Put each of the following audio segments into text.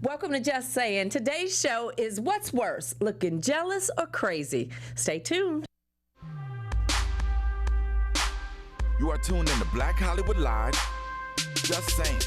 Welcome to Just Saying. Today's show is What's Worse, Looking Jealous or Crazy? Stay tuned. You are tuned in to Black Hollywood Live. Just saying.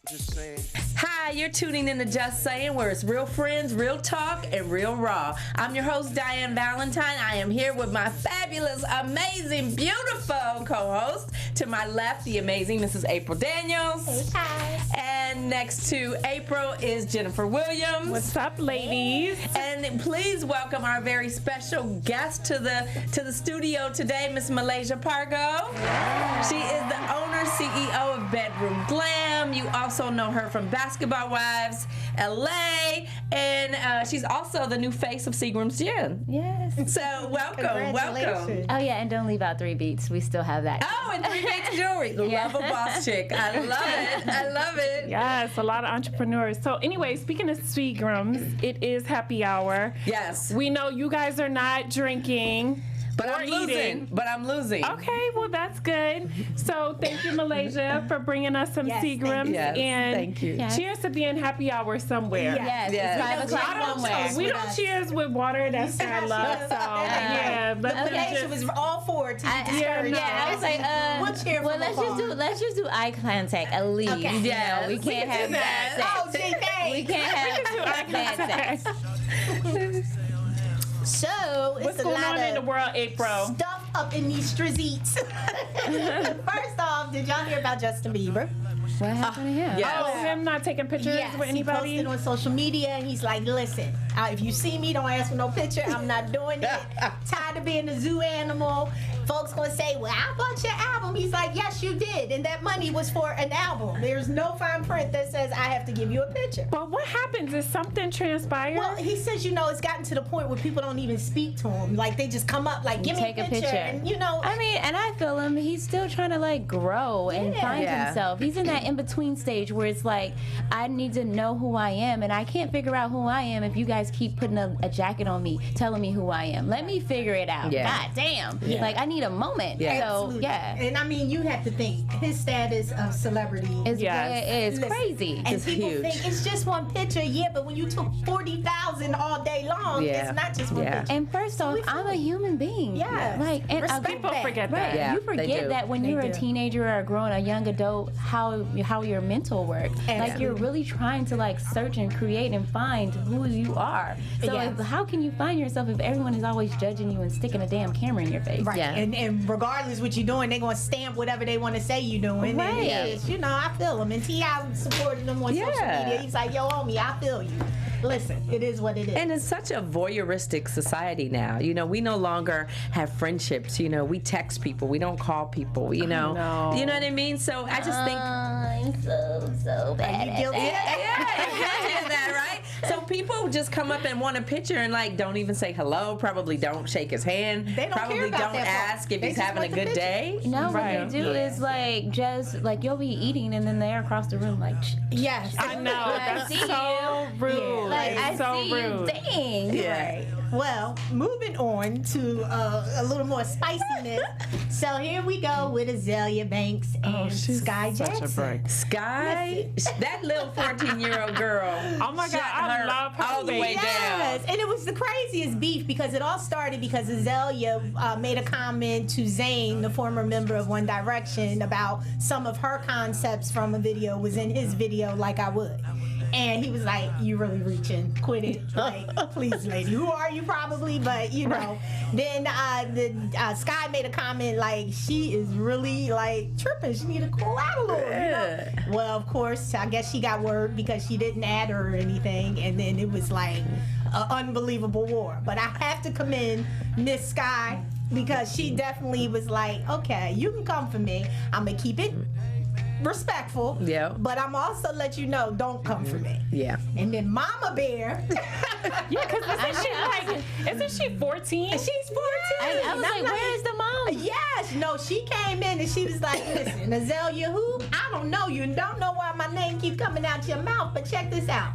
Just saying. Hi, you're tuning in to Just Saying, where it's real friends, real talk, and real raw. I'm your host, Diann Valentine. I am here with my fabulous, amazing, beautiful co-host. To my left, the amazing Mrs. April Daniels. Hey, guys. And next to April is Jennifer Williams. What's up, ladies? And please welcome our very special guest to the studio today, Miss Malaysia Pargo. She is the owner, CEO of Bedroom Glam. You also know her from Basketball Wives, LA, and she's also the new face of Seagram's Gin. Yes. So welcome. Oh yeah, and don't leave out 3 beats. We still have that. Oh, and 3 Beats Jewelry. Love a boss chick. I love it. Yes, a lot of entrepreneurs. So anyway, speaking of Seagram's, it is happy hour. Yes. We know you guys are not drinking. But or I'm losing. eating. But I'm losing. Okay, well that's good. So thank you, Malaysia, for bringing us some Seagram's. Yes, and thank you. Yes. Cheers to being happy hour somewhere. Yes. Yes. It's 5 o'clock somewhere. We don't cheers with water. That's our love. So yeah, Okay. was all for it. I was like, well, let's just do eye contact at least. Okay. Yeah, we can't have bad sex. Oh, gee, thanks. We can't have bad sex. So it's What's a going lot on in the of world, April? stuff up in these streets. First off, did y'all hear about Justin Bieber? What happened to him? Yes. Oh, him not taking pictures with anybody? He posted on social media and he's like, listen, if you see me, don't ask for no picture. I'm not doing it. Tired of being a zoo animal. Folks gonna say, well, I bought your album. He's like, yes, you did. And that money was for an album. There's no fine print that says I have to give you a picture. But what happens? Is something transpired? Well, he says, it's gotten to the point where people don't even speak to him. Like, they just come up, like, give me a picture. And, I mean, and I feel him. He's still trying to, like, grow and find himself. He's in that in-between stage where it's like, I need to know who I am, and I can't figure out who I am if you guys keep putting a jacket on me, telling me who I am. Let me figure it out. Yeah. God damn. Yeah. Like, I need a moment. Yeah. So, Absolutely. yeah. And, I mean, you have to think, his status of celebrity It's Listen, crazy. And It's people huge. think it's just one picture, but when you took 40,000 all day long, it's not just one picture. And first off, I'm a human being. Yeah. Like, and People forget right. that. Yeah, You they forget do. that when you're a teenager or a young adult, how your mental works. Like, you're really trying to, like, search and create and find who you are. So how can you find yourself if everyone is always judging you and sticking a damn camera in your face? Right. Yeah. And regardless what you're doing, they're going to stamp whatever they want to say you're doing. Right. And it's, I feel him. And T.I. supported him on social media. He's like, yo, homie, I feel you. Listen, it is what it is. And it's such a voyeuristic society now. We no longer have friendships. We text people. We don't call people. You know what I mean? So I just think I'm so bad at guilty? that. that, right? So people just come up and want a picture and like don't even say hello. Probably don't shake his hand. They don't probably care about don't that part. ask if They he's just having a want the good picture. day. No, Right. what they do is like just like you'll be eating and then they're across the room like Yes. I know. That's see so rude. like I It's so see rude. you. Dang. Yeah. Well, moving on to a little more spiciness. So here we go with Azealia Banks and Sky Jackson. Sky, that little 14-year-old girl. Oh my God, shut I her love her all the way down. Yes, and it was the craziest beef because it all started because Azealia made a comment to Zayn, the former member of One Direction, about some of her concepts from a video was in his video, Like I Would. And he was like, you really reaching, quit it. Like, please, lady, who are you probably? But, Then Sky made a comment like, she is really, like, tripping. She need to cool out a little, Well, of course, I guess she got word because she didn't add her or anything. And then it was like an unbelievable war. But I have to commend Miss Sky because she definitely was like, okay, you can come for me. I'm going to keep it respectful, but I'm also let you know, don't come for me. Yeah. And then Mama Bear. Yeah, because isn't she 14? She's 14. I was like, where's the mom? Yes. No, she came in and she was like, listen, Azealia who? I don't know you and don't know why my name keep coming out your mouth, but check this out.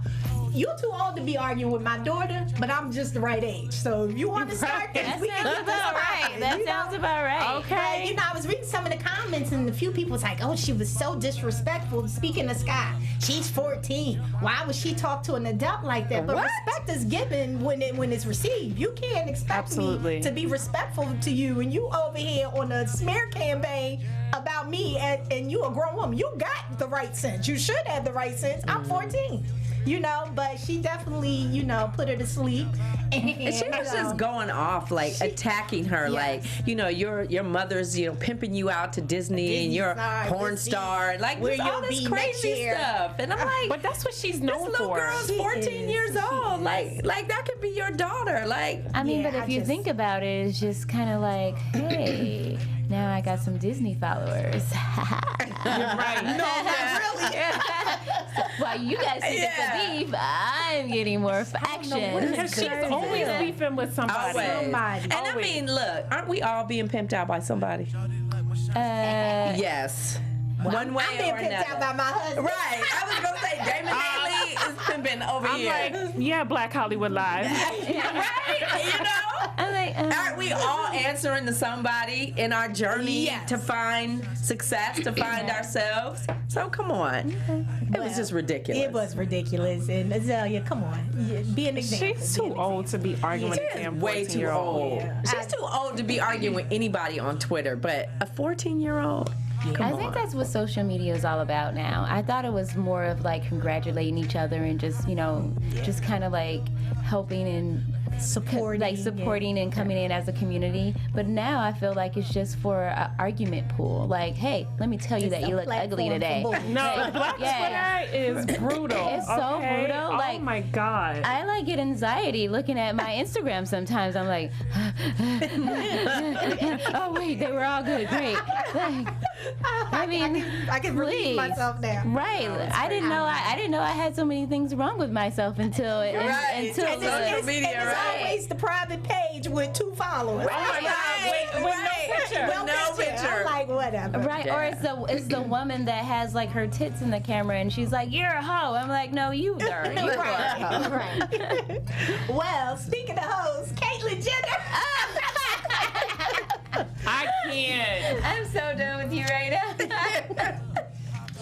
you're too old to be arguing with my daughter, but I'm just the right age. So if you want to start this, That we can sounds get this about right. popping, That you know? sounds about right. Okay. But, I was reading some of the comments, and a few people was like, "Oh, she was so disrespectful." Speaking of Sky, she's 14. Why would she talk to an adult like that? But What? respect is given when it's received. You can't expect Absolutely. me to be respectful to you, and you over here on a smear campaign about me, and you a grown woman. You got the right sense. You should have the right sense. I'm 14. But she definitely, put her to sleep. And she was just going off, like attacking her, Yes. like, your mother's, pimping you out to Disney and you're a star, porn Disney, star, like where all you'll this be next crazy year. stuff. And I'm like, But that's what she's this known little for. girl's She 14 is. years She old. is. Like that could be your daughter. Like, I mean, Yeah, but if I you just- think about it, it's just kind of like, hey, now I got some Disney followers. Right. No, not really. While you guys think it's a beef, I'm getting more action. Because she's always beefing with somebody. always. Somebody. And I Always. mean, look, aren't we all being pimped out by somebody? Yes. One way I'm being or picked another. out by my husband. Right. I was going to say, Damon Haley is pimping over I'm here. like, yeah, Black Hollywood Live. Right? I'm like, Aren't we all answering to somebody in our journey Yes. to find success, to find ourselves? So come on. It was just ridiculous. It was ridiculous. And Azealia, come on. Be an example. She's Be too an old to be arguing with She a is damn way too 14-year-old. old. Yeah. She's too old to be arguing with anybody on Twitter, but a 14-year-old? I think that's what social media is all about now. I thought it was more of like congratulating each other and just, just kind of like helping and supporting and coming in as a community. But now I feel like it's just for an argument pool. Like, hey, let me tell you It's that a you look ugly platform for today. bullying. No, Black Twitter is brutal. It's so okay? brutal, Oh like- my God. I like get anxiety looking at my Instagram sometimes. I'm like, oh wait, they were all good, great. Like, I mean, I can relieve please. myself now. Right. I didn't know I had so many things wrong with myself until Right. until And the, social media, and it's right? always the private page with 2 followers. Oh my God, with no picture. No With no picture. I'm like, whatever. right, or it's the woman that has like her tits in the camera and she's like, you're a hoe. I'm like, no, you are. You are. Right. Well, speaking of hoes, Caitlyn Jenner. I can't. I'm so done with you right now.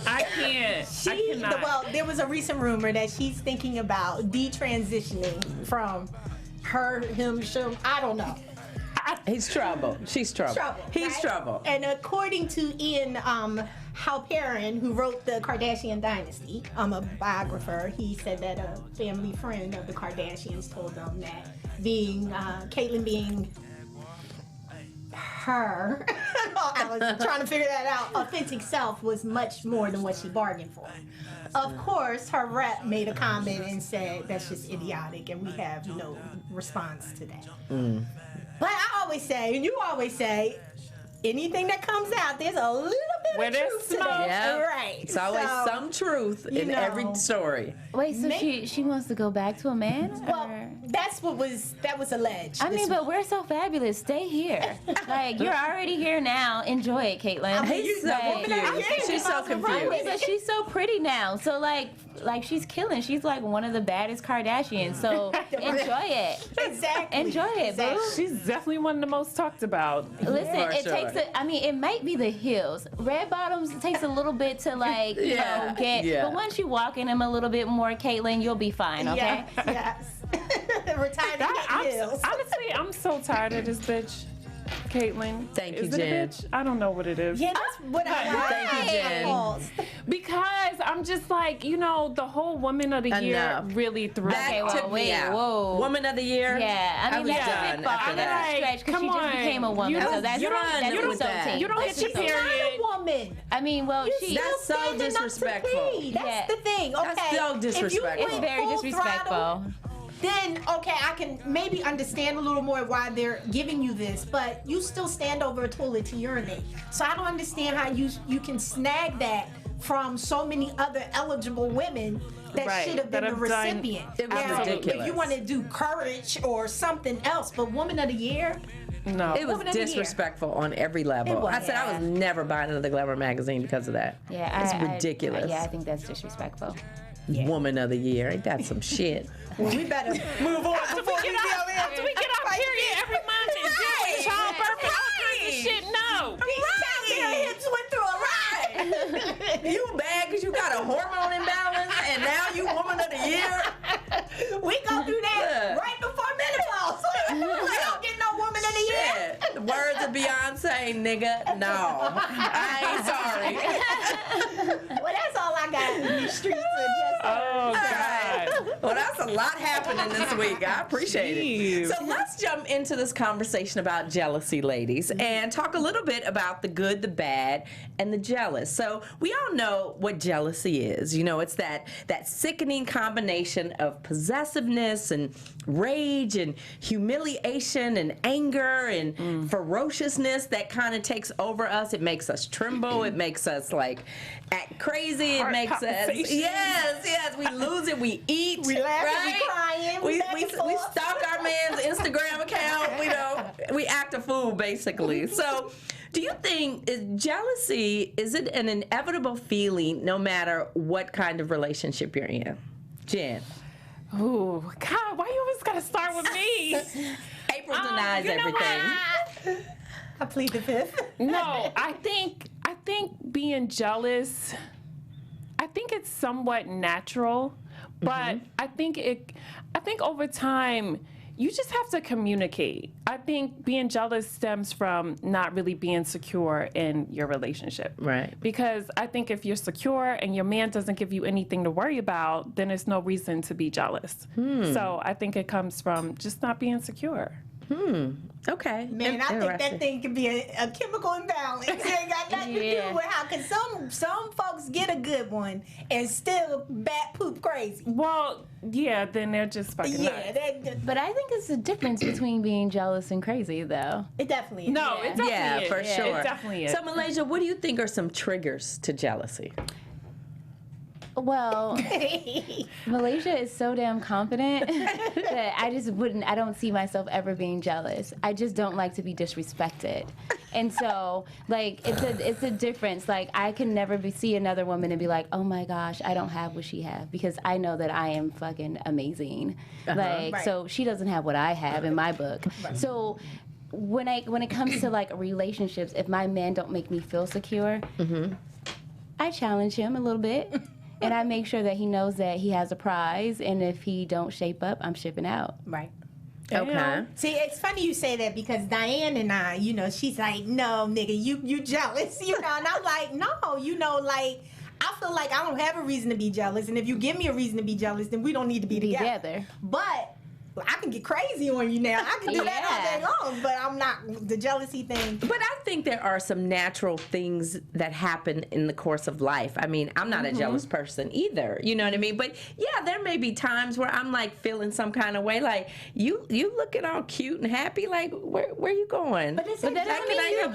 I can't. I cannot. Well, there was a recent rumor that she's thinking about detransitioning from him, I don't know. He's trouble. She's trouble. He's right? trouble. And according to Ian Halperin, who wrote the Kardashian Dynasty, a biographer, he said that a family friend of the Kardashians told them that Caitlyn being her, I was trying to figure that out, authentic self was much more than what she bargained for. Of course, her rep made a comment and said that's just idiotic and we have no response to that. But I always say, and you always say, anything that comes out, there's a little bit Where of there's truth to smoke. that. Yeah. Right. It's always So, some truth in you know. every story. Wait, so Maybe- she wants to go back to a man? Well, or- that was alleged. I mean, this but we're so fabulous. Stay here. Like, you're already here now. Enjoy it, Caitlyn. He's so Like- confused. She's so Right, confused. but she's so pretty now. So like she's killing. She's like one of the baddest Kardashians. So enjoy it. Exactly. Enjoy it, Exactly. boo. She's definitely one of the most talked about. Listen, For it sure. takes it might be the heels. Red bottoms takes a little bit to like, Yeah, get. yeah. But once you walk in them a little bit more, Caitlyn, you'll be fine, okay? Yes. Retired heels. Honestly, I'm so tired of this bitch, Caitlyn. Thank you, is it Jen. a bitch? I don't know what it is. Yeah, that's what I Thank you, Jen. Because I'm just like, the whole Woman of the Year Enough. really threw That Okay, me. well, took me wait, out. whoa. Woman of the Year. Yeah, I mean was that's done a big fall. after That's that. a stretch because she Come just on. became a woman. You So don't- that's you don't- that's you don't- insulting. you don't That's get to insulting. period. Not a woman. I mean, well, she. That's so Standing up to disrespectful. me. That's Yeah. the thing. Okay. That's so disrespectful. If you It's went very full disrespectful. throttle, then okay, I can maybe understand a little more why they're giving you this, but you still stand over a toilet to urinate. So I don't understand how you can snag that from so many other eligible women that Right, should have been that the have done- recipient. It was Now, ridiculous. If you want to do courage or something else, but Woman of the Year, No. It was Woman of the Year. disrespectful on every level. It was. I said I was never buying another Glamour magazine because of that. Yeah, It's ridiculous. yeah, I think that's disrespectful. Woman of the Year. Ain't that some shit? Well, we better move on before we After we get our period every month and deal with childbirth and all kinds of shit, no. These hips went through a ride. You bad because you got a hormone imbalance and now you Woman of the Year? We go through that right before menopause. We don't get no Woman of the Year. Shit. The words of Beyonce, nigga, no. I ain't sorry. Well, that's all I got in these streets. Oh, God. Well, that's a lot happening this week. I appreciate it. So let's jump into this conversation about jealousy, ladies, and talk a little bit about the good, the bad, and the jealous. So we all know what jealousy is. You know, it's that sickening combination of possessiveness and rage and humiliation and anger and ferociousness that kind of takes over us. It makes us tremble. It makes us like act crazy. It makes us, yes, we lose it. We eat. We laugh, right? we crying. We stalk our man's Instagram account. We act a fool basically. So, do you think jealousy is it an inevitable feeling no matter what kind of relationship you're in? Jen. Ooh, God, why you always gotta start with me? April denies everything. I plead the fifth. No, I think being jealous, I think it's somewhat natural, but I think over time you just have to communicate. I think being jealous stems from not really being secure in your relationship. Right. Because I think if you're secure and your man doesn't give you anything to worry about, then there's no reason to be jealous. So I think it comes from just not being secure. Okay. Man, I think that thing could be a chemical imbalance. It ain't got nothing to do with how, because some folks get a good one and still bat poop crazy. Well, yeah, then they're just fucking nuts. But I think it's the difference between being jealous and crazy, though. It definitely is. No, it definitely is. For sure. It definitely is. So, Malaysia, what do you think are some triggers to jealousy? Well, Malaysia is so damn confident that I don't see myself ever being jealous. I just don't like to be disrespected. And so, like, it's a difference. Like, I can never see another woman and be like, oh my gosh, I don't have what she have, because I know that I am fucking amazing. So she doesn't have what I have in my book. So when it comes to like relationships, if my man don't make me feel secure, I challenge him a little bit. And I make sure that he knows that he has a prize, and if he don't shape up, I'm shipping out. Right. Okay. See, it's funny you say that, because Diann and I, you know, she's like, no, nigga, you jealous, you know, and I'm like, no, you know, like, I feel like I don't have a reason to be jealous, and if you give me a reason to be jealous, then we don't need to be together. But I can get crazy on you now. I can do that all day long, but I'm not the jealousy thing. But I think there are some natural things that happen in the course of life. I mean, I'm not a jealous person either. You know what I mean? But yeah, there may be times where I'm like feeling some kind of way, like you looking all cute and happy. Like where you going? But that doesn't mean that you're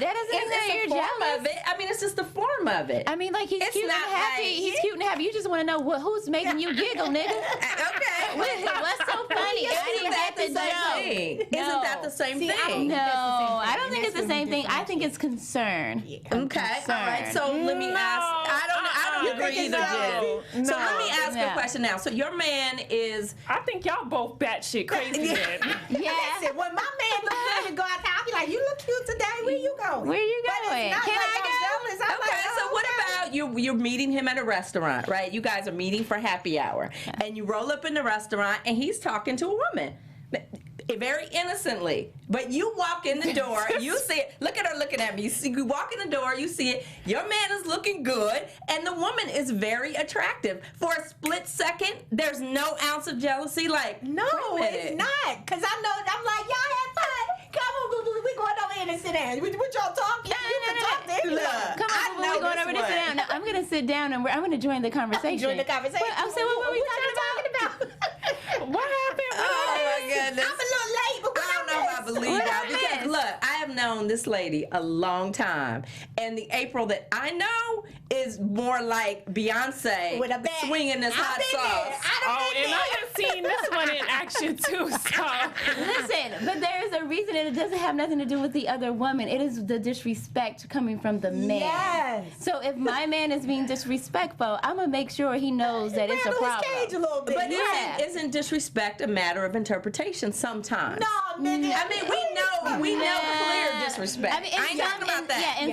jealous. Of it. I mean, it's just the form of it. I mean, like he's cute and happy. He's cute and happy. You just want to know who's making you giggle, nigga. Okay. What's so funny? Isn't that the same thing? Isn't that the same thing? No, I don't think it's the same thing. I think it's concern. Okay. All right. So let me ask. I don't agree either, Jen. So let me ask you a question now. So your man is. I think y'all both batshit crazy. Yeah. When my man looks good to go out there, I'll be like, you look cute today. Where you going? Where you going? Can I go? Okay, so what about you're meeting him at a restaurant, right? You guys are meeting for happy hour, and you roll up in the restaurant, and he's talking to a woman. Very innocently, but you walk in the door, you see it. Look at her looking at me. You walk in the door, you see it. Your man is looking good, and the woman is very attractive. For a split second, there's no ounce of jealousy. Like, no, it's not. Cause I know I'm like, y'all have fun. Come on, boo boo. We going over here and sit down. What y'all talking? Come on, boo boo. We going over to sit down. No, I'm gonna sit down and I'm gonna join the conversation. Join the conversation. I'm saying, what were we talking about? What happened? Oh my goodness. I'm a little late, but I don't know if I believe that, because look, I have known this lady a long time, and the April that I know is more like Beyonce with a bag, swinging this hot sauce. And I have seen this one in action too. So Listen, but there's a reason, and it doesn't have nothing to do with the other woman. It is the disrespect coming from the man. Yes. So if my man is being disrespectful, I'm gonna make sure he knows that it's a Rattle his problem. cage a little bit. But Yeah. isn't disrespect a matter of interpretation sometimes? No, nigga. I mean, we know clear disrespect. I mean, I ain't talking about that. Yeah,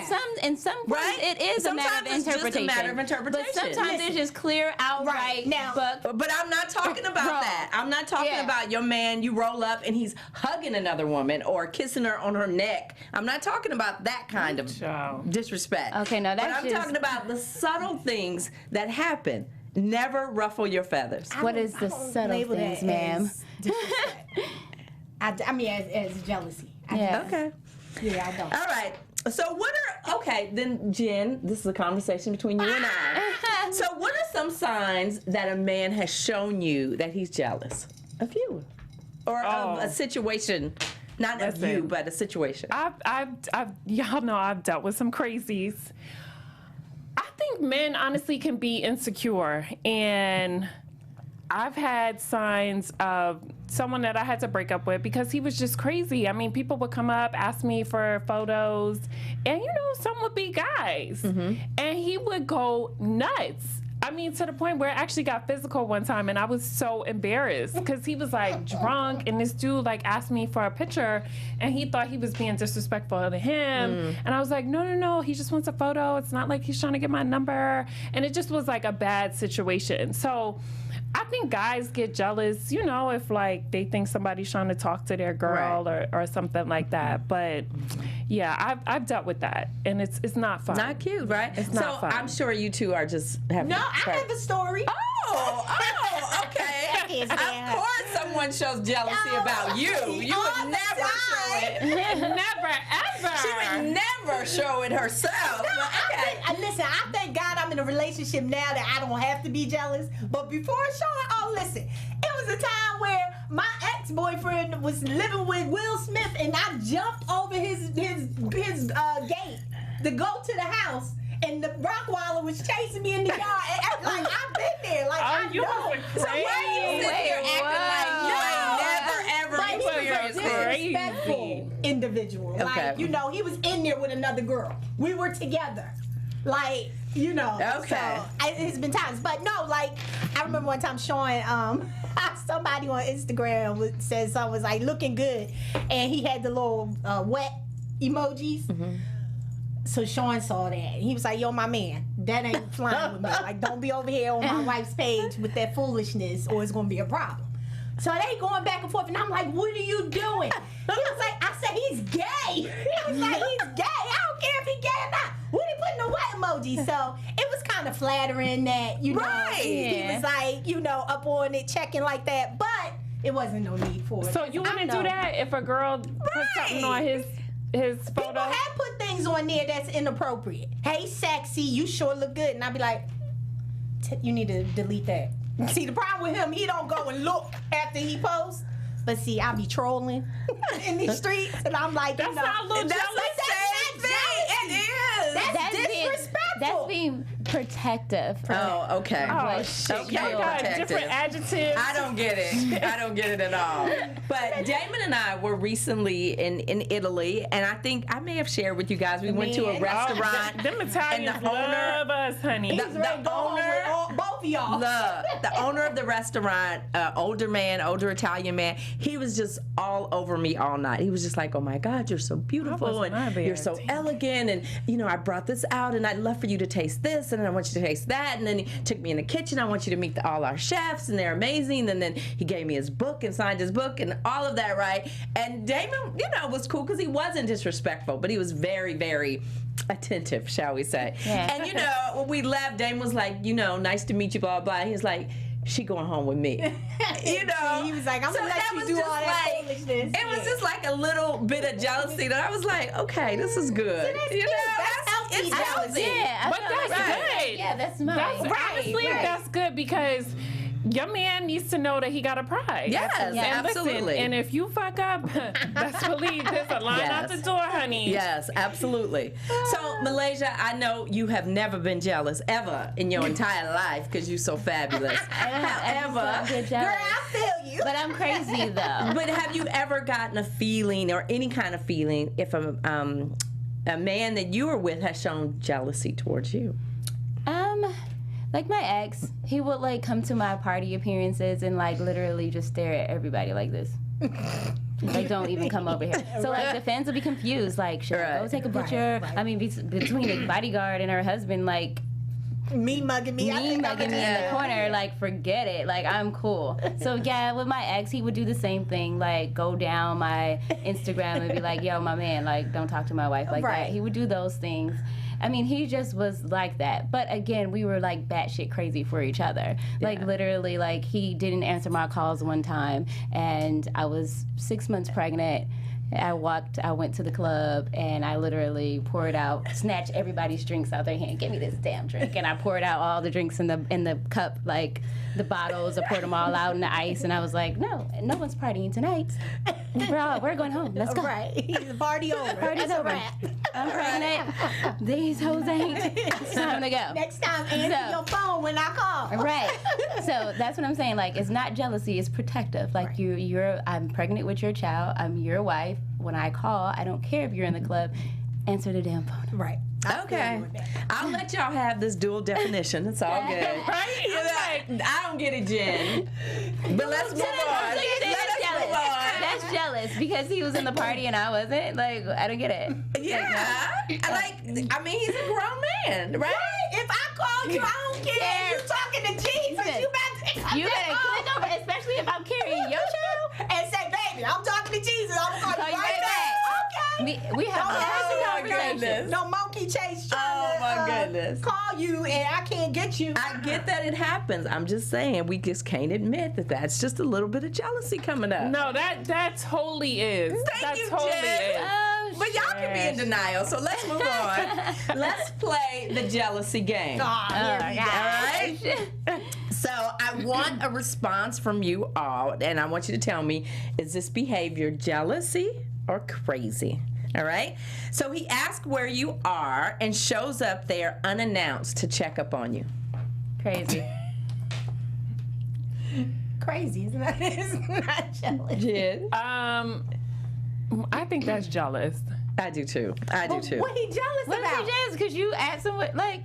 in some points Right? it is a matter of Sometimes it's just a interpretation. matter of interpretation. But sometimes it's just clear, outright. Right. Now- But I'm not talking about Bro. that. I'm not talking Yeah. about your man, you roll up and he's hugging another woman or kissing her on her neck. I'm not talking about that kind of Child. disrespect. Okay, no, But that's I'm just- talking about the subtle things that happen. Never ruffle your feathers. What is the I don't subtle label that things, ma'am? as disrespect. I mean, as jealousy. Yeah. Okay. Yeah, I don't. All right. So then Jen, this is a conversation between you and I. So what are some signs that a man has shown you that he's jealous of you? Or of a situation, not of you, Listen. but a situation. Y'all know I've dealt with some crazies. I think men honestly can be insecure, and I've had signs of someone that I had to break up with because he was just crazy. I mean, people would come up, ask me for photos, and some would be guys, and he would go nuts. I mean, to the point where it actually got physical one time, and I was so embarrassed because he was like drunk, and this dude like asked me for a picture, and he thought he was being disrespectful to him, and I was like, no, he just wants a photo. It's not like he's trying to get my number, and it just was like a bad situation. So I think guys get jealous, if like they think somebody's trying to talk to their girl or something like that. But yeah, I've dealt with that, and it's not fun. Not cute, right? It's not fun. I'm sure you two are just having. No, I have a story. Oh, okay. Yes, Of ma'am. course, someone shows jealousy No, about you. You all would the never show time. it. Never, ever. She would never show it herself. No, But okay. listen, I thank God I'm in a relationship now that I don't have to be jealous. But before Sean, listen, it was a time where my ex-boyfriend was living with Will Smith, and I jumped over his gate to go to the house, and the Rottweiler was chasing me in the yard. And, like, I've been there. Like, I you know. was So why are you sitting here acting like you ain't never But ever he was experienced a this? crazy. disrespectful individual. Okay. Like, he was in there with another girl. We were together. Like, Okay. So it's been times. But no, like, I remember one time Sean, somebody on Instagram said something was like looking good, and he had the little wet emojis. So Sean saw that. He was like, yo, my man, that ain't flying with me. Like, don't be over here on my wife's page with that foolishness, or it's going to be a problem. So they going back and forth, and I'm like, what are you doing? He was like, I said, he's gay. He was like, he's gay. I don't care if he's gay or not. What are you putting the wet emoji? So it was kind of flattering that, he was like, up on it, checking like that. But it wasn't no need for it. So you wouldn't do that if a girl put something on his photo? People have put things on there that's inappropriate. Hey, sexy, you sure look good. And I'd be like, you need to delete that. See, the problem with him, he don't go and look after he posts. But see, I be trolling in these streets, and I'm like, That's not a little that's jealous. not jealousy. It is. That's disrespectful. That's being protective. Oh, okay. Oh, shit. Okay, Y'all got protective. different adjectives. I don't get it. I don't get it at all. But Damon and I were recently in Italy, and I think I may have shared with you guys. We went to a Man. restaurant. Them Italians and the owner, love us, honey. He's ready to go home with both of y'all. the owner of the restaurant, older Italian man, he was just all over me all night. He was just like, oh my God, you're so beautiful, wasn't and there. you're so elegant, and I brought this out, and I'd love for you to taste this, and I want you to taste that. And then he took me in the kitchen. I want you to meet all our chefs, and they're amazing. And then he gave me his book and signed his book and all of that, right? And Damon, was cool because he wasn't disrespectful, but he was very, very attentive, shall we say. Yeah. And when we left, Damon was like, nice to meet you, blah, blah. He was like, she going home with me. He was like, I'm gonna let you do all that foolishness. It was just like a little bit of jealousy that I was like, okay, this is good. that's cute. That's healthy it's jealousy. healthy. Yeah, I But feel that's like good. Yeah, that's mine. Honestly, that's good because your man needs to know that he got a prize. Yes, and absolutely. Listen, and if you fuck up, best believe there's a line out the door, honey. Yes, absolutely. So, Malaysia, I know you have never been jealous ever in your entire life because you're so fabulous. However, Girl, I feel you. But I'm crazy though. but have you ever gotten a feeling or any kind of feeling if a man that you were with has shown jealousy towards you? Like my ex, he would like come to my party appearances and like literally just stare at everybody like this. Like, don't even come over here. So like the fans will be confused. Like, should I go take a picture? I mean, between the bodyguard and her husband, like Me mugging me. I think mugging me in the corner, like forget it. Like I'm cool. So yeah, with my ex, he would do the same thing. Like go down my Instagram and be like, "Yo, my man, like don't talk to my wife like that." He would do those things. I mean, he just was like that. But again, we were like batshit crazy for each other. Like literally, like he didn't answer my calls one time, and I was 6 months pregnant. I went to the club, and I literally poured out, snatched everybody's drinks out their hand. Give me this damn drink. And I poured out all the drinks in the cup, like the bottles. I poured them all out in the ice, and I was like, no one's partying tonight. We're going home. Let's go. Right. The party over. Party's over. I'm pregnant. These hoes ain't. It's time to go. Next time, answer your phone when I call. Right. So that's what I'm saying. Like, it's not jealousy. It's protective. Like, I'm pregnant with your child. I'm your wife. When I call, I don't care if you're in the club. Answer the damn phone. Right. Okay. I'll let y'all have this dual definition. It's all good. Right? I don't get it, Jen. But let's move on. That's jealous because he was in the party and I wasn't. Like, I don't get it. Yeah. I mean, he's a grown man, right? If I call you, I don't care. You talking to Jesus. You better click over, especially if I'm carrying your child. and say, baby, I'm talking to Jesus. I'm going to call you right back. Okay. We have a personal conversation. No monkey chase Oh, my trying goodness. to call you and I can't get you. I get that it happens. I'm just saying we just can't admit that that's just a little bit of jealousy coming up. No, that totally is. Thank you, totally Jen. is. But y'all can be in denial, so let's move on. Let's play the jealousy game. Here we go. All right? So I want a response from you all, and I want you to tell me, is this behavior jealousy or crazy? All right? So he asks where you are and shows up there unannounced to check up on you. Crazy. Crazy, isn't it? It's not jealous. Jen? I think that's jealous. I do too. I do too. What he jealous What about? is he jealous? Because you asked him what, like,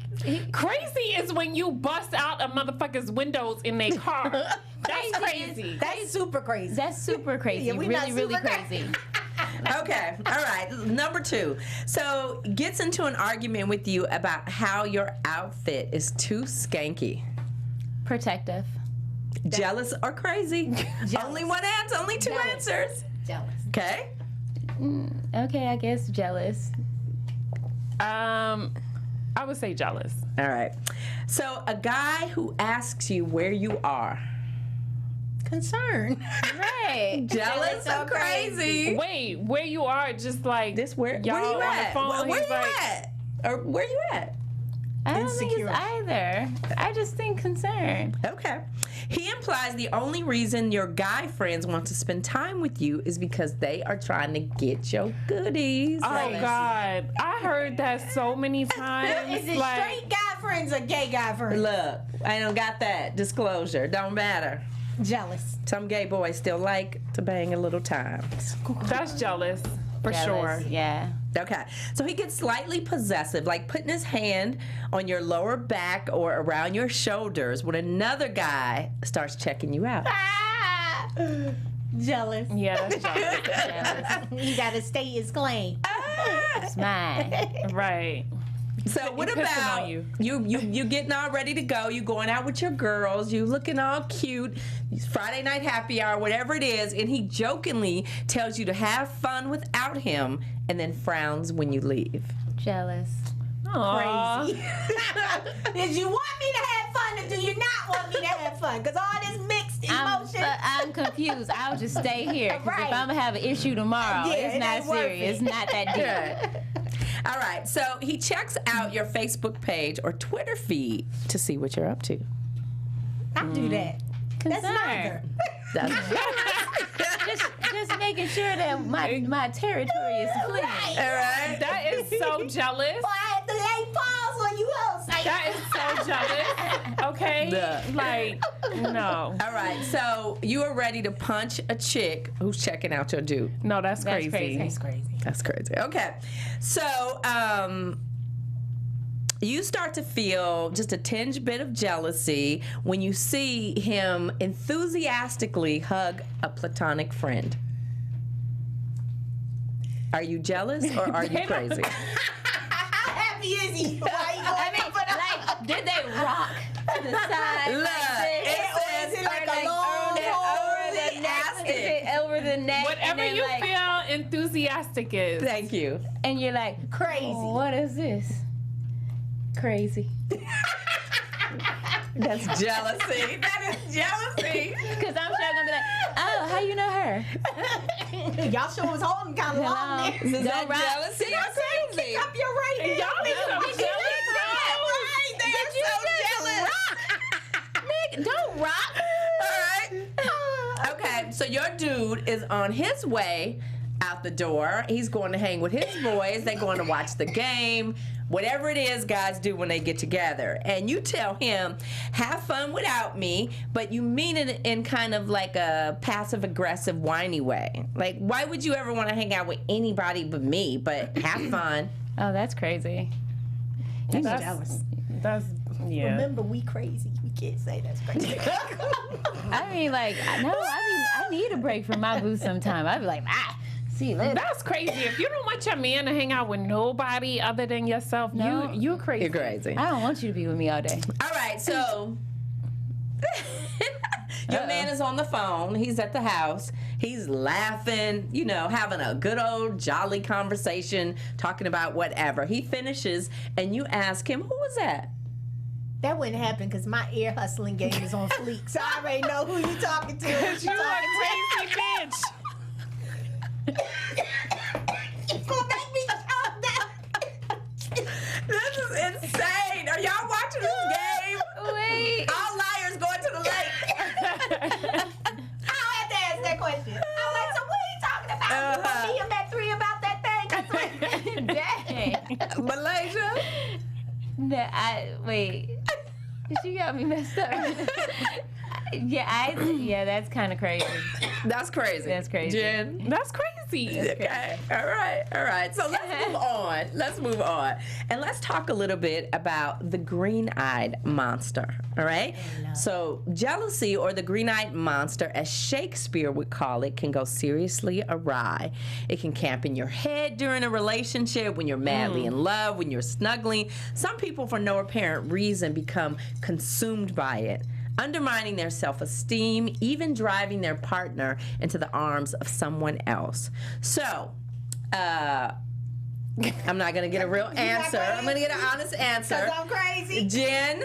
Crazy is when you bust out a motherfucker's windows in their car. That's crazy. That's super crazy. that's super crazy. Yeah, we not really, really super crazy. Okay, all right. Number 2. So gets into an argument with you about how your outfit is too skanky. Protective. Jealous or crazy? Only one answer, only 2 Jealous. answers. Jealous. Okay? Okay, I guess jealous. I would say jealous. All right. So a guy who asks you where you are. Concern. Right. Jealous or crazy? Wait, where you are? Just like This where y'all you on the at? phone. Where he's you like, at? Or where you at? I don't think Insecure. it's either. I just think concern. Okay. He implies the only reason your guy friends want to spend time with you is because they are trying to get your goodies. Oh God, I heard that so many times. Is it like, straight guy friends or gay guy friends? Look, I don't got that disclosure. Don't matter. Jealous. Some gay boys still like to bang a little time. that's jealous for Jealous, sure. Yeah. Okay, so he gets slightly possessive, like putting his hand on your lower back or around your shoulders when another guy starts checking you out. Ah! Jealous. Yeah, that's jealous. Jealous. He got to state his claim. It's mine. Right. So what He pissing about on you. you getting all ready to go, you going out with your girls, you looking all cute, Friday night happy hour, whatever it is, and he jokingly tells you to have fun without him and then frowns when you leave. Jealous. Aw. Crazy. Did you want me to have fun or do you not want me to have fun? Because all this mixed emotion. I'm confused. I'll just stay here. 'Cause Right. if I'm gonna have an issue tomorrow, Yeah, it's it not ain't worth serious. it. It's not that deep. All right, so he checks out your Facebook page or Twitter feed to see what you're up to. I do that. That's neither. Just making sure that my territory is clean. All right. That is so jealous. Well, I have to lay paws on you else. That is so jealous. Okay? Yeah. Like, no. All right. So you are ready to punch a chick who's checking out your dude. No, that's crazy. That's crazy. That's crazy. Okay. So, you start to feel just a tinge bit of jealousy when you see him enthusiastically hug a platonic friend. Are you jealous or are you crazy? How happy is he? Why you going up for the hug? Did they rock to the side? Look, it says Is it like a long over the neck? Whatever and then you like, feel enthusiastic is. Thank you. and you're like, crazy. oh, what is this? Crazy. That's jealousy. That is jealousy. Because I'm sure I'm gonna be like, oh, how you know her? Y'all sure was holding kind of long there. Is that Don't rock. jealousy or crazy? Kick up your right hand. Y'all be so jealous. Right, they are so jealous. Don't rock. All right. Okay, so your dude is on his way out the door. He's going to hang with his boys. They're going to watch the game. Whatever it is guys do when they get together. And you tell him, have fun without me, but you mean it in kind of like a passive-aggressive, whiny way. Like, why would you ever want to hang out with anybody but me? But have fun. Oh, that's crazy. That's jealous. That's, yeah. Remember, we crazy. We can't say that's crazy. I mean, like, no, I need a break from my boo sometime. I'd be like, see you later. That's crazy. If you don't want your man to hang out with nobody other than yourself, No. you're crazy. You're crazy. I don't want you to be with me all day. All right, so your man is on the phone. He's at the house. He's laughing, you know, having a good old jolly conversation, talking about whatever. He finishes, and you ask him, who was that? That wouldn't happen because my ear hustling game is on fleek. So I already know who you talking to. You a crazy bitch. You gonna make me calm down. This is insane. Are y'all watching this game? Wait. All liars going to the lake. I had to ask that question. I'm like, so what are you talking about? You want me and that 3 about that thing? Dang. Malaysia? No, wait. She got me messed up. Yeah, that's kind of crazy. That's crazy. That's crazy. Jen? That's crazy. Okay. All right. So let's move on. And let's talk a little bit about the green-eyed monster. All right? So jealousy, or the green-eyed monster, as Shakespeare would call it, can go seriously awry. It can camp in your head during a relationship, when you're madly in love, when you're snuggling. Some people, for no apparent reason, become consumed by it, undermining their self-esteem, even driving their partner into the arms of someone else. So, I'm not going to get a real answer. I'm going to get an honest answer. Because I'm crazy. Jen,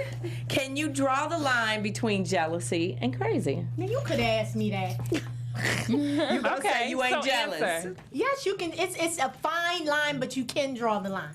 can you draw the line between jealousy and crazy? Man, you could have asked me that. You gonna Okay, say you ain't so jealous? answer. Yes, you can. It's a fine line, but you can draw the line.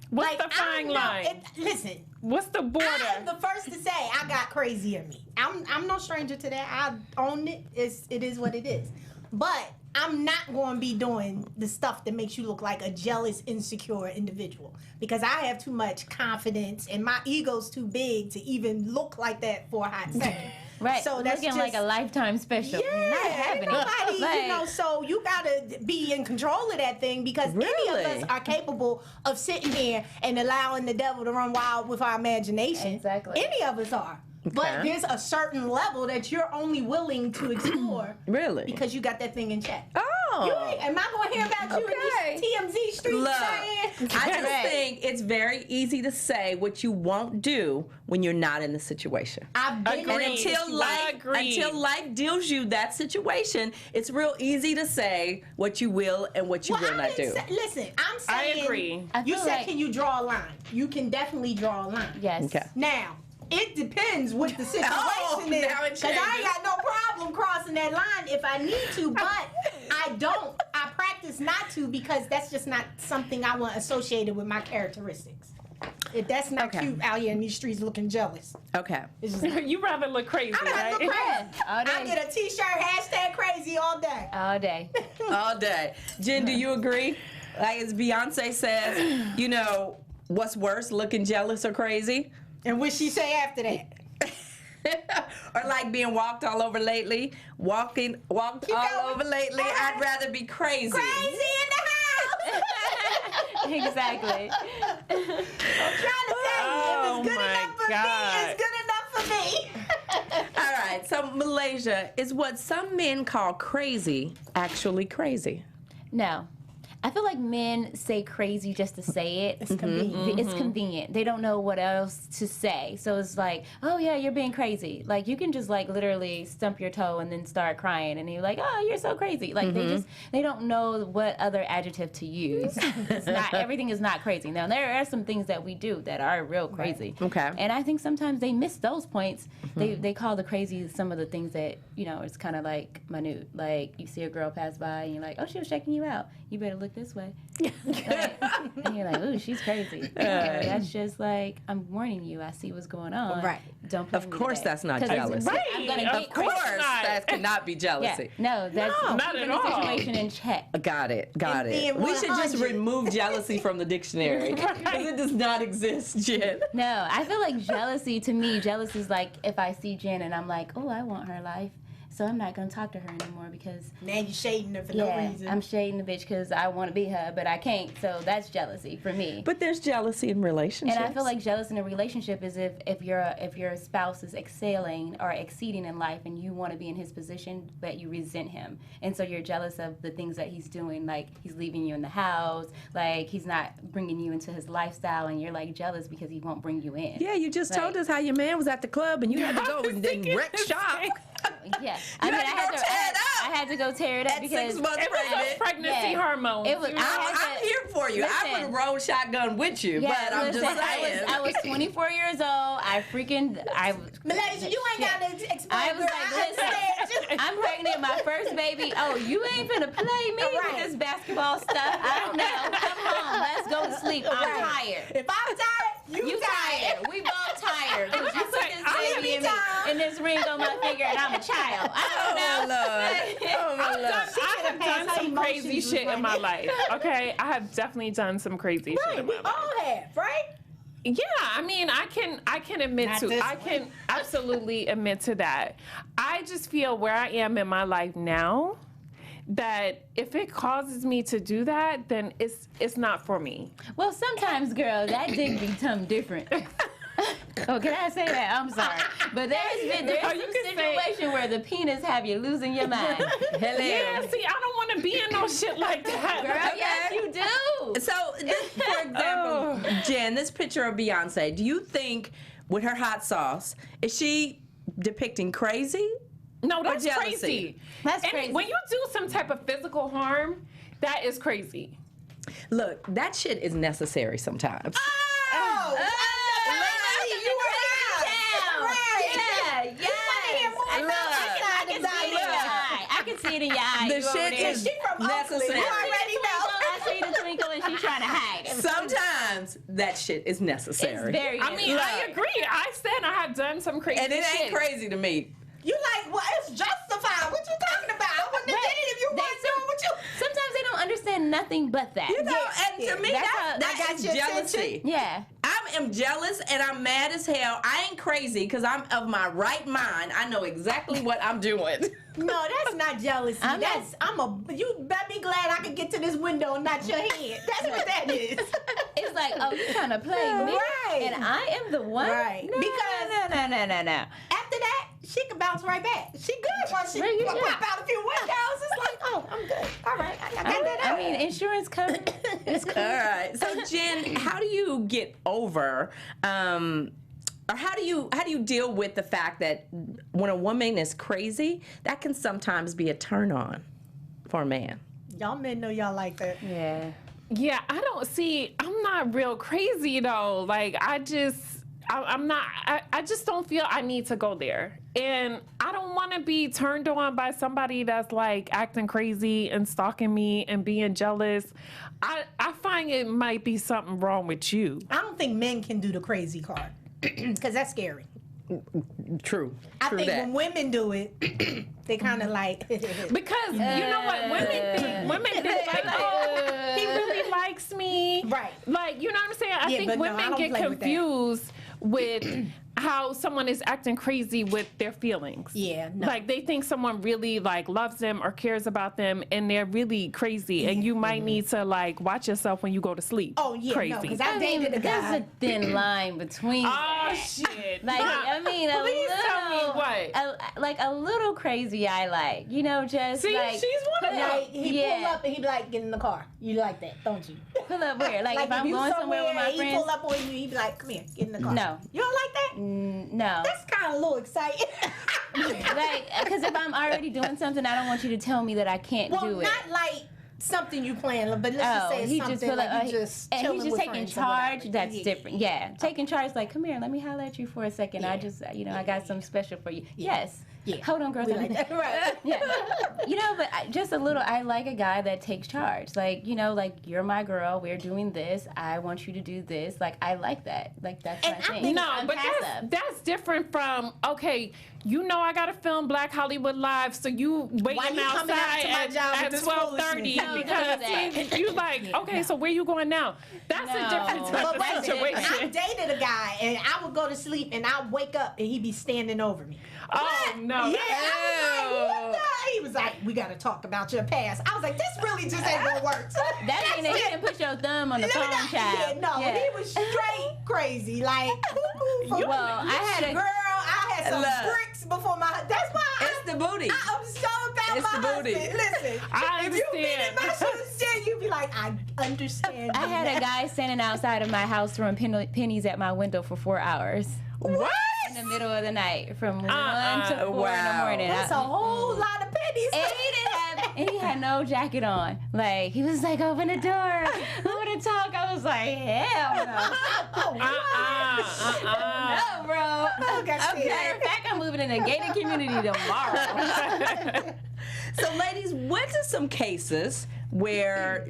What's the I fine know, line? Listen, What's the border? I'm the first to say I got crazy in me. I'm no stranger to that. I own it. It is what it is. But I'm not going to be doing the stuff that makes you look like a jealous, insecure individual, because I have too much confidence and my ego's too big to even look like that for a hot second. Right. So that's looking like a Lifetime special. Yeah, Not happening. nobody, Like, so you gotta be in control of that thing, because any Really? of us are capable of sitting here and allowing the devil to run wild with our imagination. Exactly. Any of us are. But Okay. there's a certain level that you're only willing to explore Really? because you got that thing in check. Oh. Am I going to hear about you Okay. in these TMZ streets? Look, Diane? I just think it's very easy to say what you won't do when you're not in the situation. I've been And Agreed. until life deals you that situation, it's real easy to say what you will and what you Well, will I not do. didn't say- listen, I'm saying. I agree. I You feel said, like- can you draw a line? You can definitely draw a line. Yes. Okay. Now, it depends what the situation Oh, is. now it Because I ain't changes. got no problem crossing that line if I need to, but I don't. I practice not to, because that's just not something I want associated with my characteristics. If that's not Okay. cute out here in these streets looking jealous. Okay. You rather look crazy, I right? look crazy. All day. I get a t-shirt, #crazy all day. All day. All day. Jen, do you agree? Like as Beyonce says, you know, what's worse, looking jealous or crazy? And what she say after that? Or like being walked all over lately? Walked all going. over lately. I'd rather be crazy. Crazy in the house. Exactly. I'm trying to tell you, if it's good enough for me, it's good enough for me. All right, so Malaysia, is what some men call crazy actually crazy? No. I feel like men say crazy just to say it. It's convenient. It's convenient. They don't know what else to say. So it's like, oh yeah, you're being crazy. Like you can just like literally stump your toe and then start crying and you're like, oh, you're so crazy. Like they don't know what other adjective to use. It's not, everything is not crazy. Now there are some things that we do that are real crazy. Right. Okay. And I think sometimes they miss those points. They call the crazy some of the things that, you know, it's kind of like minute. Like you see a girl pass by and you're like, oh, she was checking you out. You better look this way. Like, and you're like, ooh, she's crazy. That's just like, I'm warning you. I see what's going on. Right. Don't play Of me course today. that's not 'Cause jealousy. Right. I'm gonna Of get Of course, It's not. that cannot be Yeah. jealousy. No, that's not keeping at the all. situation in check. Got it. Got And it. being We should just 100. remove jealousy from the dictionary because it does not exist, Jen. No, I feel like jealousy, to me, jealousy is like if I see Jen and I'm like, oh, I want her life. So I'm not going to talk to her anymore because, Now you shading her for no reason. I'm shading the bitch because I want to be her, but I can't. So that's jealousy for me. But there's jealousy in relationships. And I feel like jealous in a relationship is if your spouse is excelling or exceeding in life and you want to be in his position, but you resent him, and so you're jealous of the things that he's doing, like he's leaving you in the house, like he's not bringing you into his lifestyle, and you're like jealous because he won't bring you in. Yeah, you just told Like- us how your man was at the club and you had to go and then wreck shop. Yeah, You had to go tear it up. I had to go tear it up At because 6 months It was pregnant. those pregnancy Yeah. hormones. It was- you know? I'm here for you. I Listen. would have rolled shotgun with you, yeah, but I'm listen, just saying. I was 24 years old. Malaysia, you ain't got to explain. I was girl. like, I understand. I'm pregnant, my first baby. Oh, you ain't finna play me Right. with this basketball stuff. I don't know. Come home, let's go to sleep. I'm tired. If I'm tired, You tired. We both tired. 'Cause you put this I'll baby be in me tired. and this ring on my finger and I'm a child. I don't know. Oh, my Lord. I have done her some crazy emotions shit with in my my- life. Okay, I have definitely done some crazy shit Right, in we my life. all have, right? Yeah, I mean, I can admit Not to. this I can absolutely admit to that. I just feel where I am in my life now that if it causes me to do that, then it's not for me. Well, sometimes, girl, that dick be something different. Oh, can I say that? I'm sorry. But there's Oh, some you can say- situation where the penis have you losing your mind. Hello. Yeah, see, I don't want to be in no shit like that. Girl, yes, you do. So, this, for example, Jen, this picture of Beyonce, do you think with her hot sauce, is she depicting crazy? No, that's jealousy? crazy. That's And crazy. when you do some type of physical harm, that is crazy. Look, that shit is necessary sometimes. Oh, you were Yeah, yes. I can see it in your eye. I can see it in your eye. The You over shit there. is She from Oakland. necessary. You already know. I see the twinkle and she's trying to hide it. Sometimes that shit is necessary. It's very I mean, I agree. I said I have done some crazy and it shit. ain't crazy to me. You like, well, it's justified. What you talking about? I wouldn't have did it if you They weren't doing what you. Sometimes they don't understand nothing but that. You know, and to me, That's how- that I got is your jealousy. Yeah. I am jealous and I'm mad as hell. I ain't crazy because I'm of my right mind. I know exactly what I'm doing. No, that's not jealousy. I'm not- You better be glad I could get to this window and not your head. That's what that is. It's like, oh, you trying to play me? Right. And I am the one? Right. No, Because- no. After that, she can bounce right back. She good once she Right, yeah. pop out a few windows. It's like, oh, I'm good. All right, I got that I out. mean, insurance covered. It's cool. All right. So Jen, how do you get over or how do you deal with the fact that when a woman is crazy, that can sometimes be a turn on for a man? Y'all men know y'all like that. Yeah. Yeah, I don't see. I'm not real crazy though. Like I I'm not. I just don't feel I need to go there, and I don't want to be turned on by somebody that's like acting crazy and stalking me and being jealous. I find it might be something wrong with you. I don't think men can do the crazy card because that's scary. True. I think when women do it, they kind of like because you know what women think like, oh, he really likes me, right? Like, you know what I'm saying? I think women get confused with how someone is acting crazy with their feelings. Yeah, no. Like they think someone really like loves them or cares about them, and they're really crazy. And you might need to like watch yourself when you go to sleep. Oh yeah, crazy. no, because I dated a guy. There's a thin line between. Oh shit! Like I mean, please tell me what. Like a little crazy. I like, you know, just see, like she's one of them. Like he pull up and he be like, get in the car. You like that, don't you? Pull up where? Like if I'm you going somewhere with my he friends. pull up on you, he be like, come here, get in the car. No. You don't like that? No. That's kind of a little exciting. Like, because if I'm already doing something, I don't want you to tell me that I can't do it. Well, not like something you plan, but let's just say it's he something just feel like you just and chilling he's just with taking friends or whatever. charge. That's different. Yeah, taking charge. Like, come here, let me holler at you for a second. Yeah. I just, I got something special for you. Yeah. Yes. Yeah. Hold on, girls. We like that. Right. Yeah. But just a little. I like a guy that takes charge. Like, like you're my girl. We're doing this. I want you to do this. Like, I like that. Like, that's my thing. No, I'm but passive. that's different from, okay, I got to film Black Hollywood Live, so you waiting outside at 12:30 because you like, okay, so where you going now? That's a different type of situation. I dated a guy, and I would go to sleep, and I'd wake up, and he'd be standing over me. Oh, no. Yeah, I was like, what the? He was like, we got to talk about your past. I was like, this really just ain't going to work. That means that he didn't put your thumb on the phone, child. He was straight crazy. Like, well, I had a girl, I had some bricks before my. That's why it's the booty. I'm so about It's my the booty. husband. Listen, I if you've been in understand. my shoes, then you'd be like, I understand. I had a guy standing outside of my house throwing pennies at my window for 4 hours. What? In the middle of the night, from 1 to 4 in the morning. That's a whole lot of pennies. And he had no jacket on. Like, he was like, open the door. I want to talk. I was like, hell no. No, bro. Matter of fact, I'm moving in a gated community tomorrow. So, ladies, what are some cases where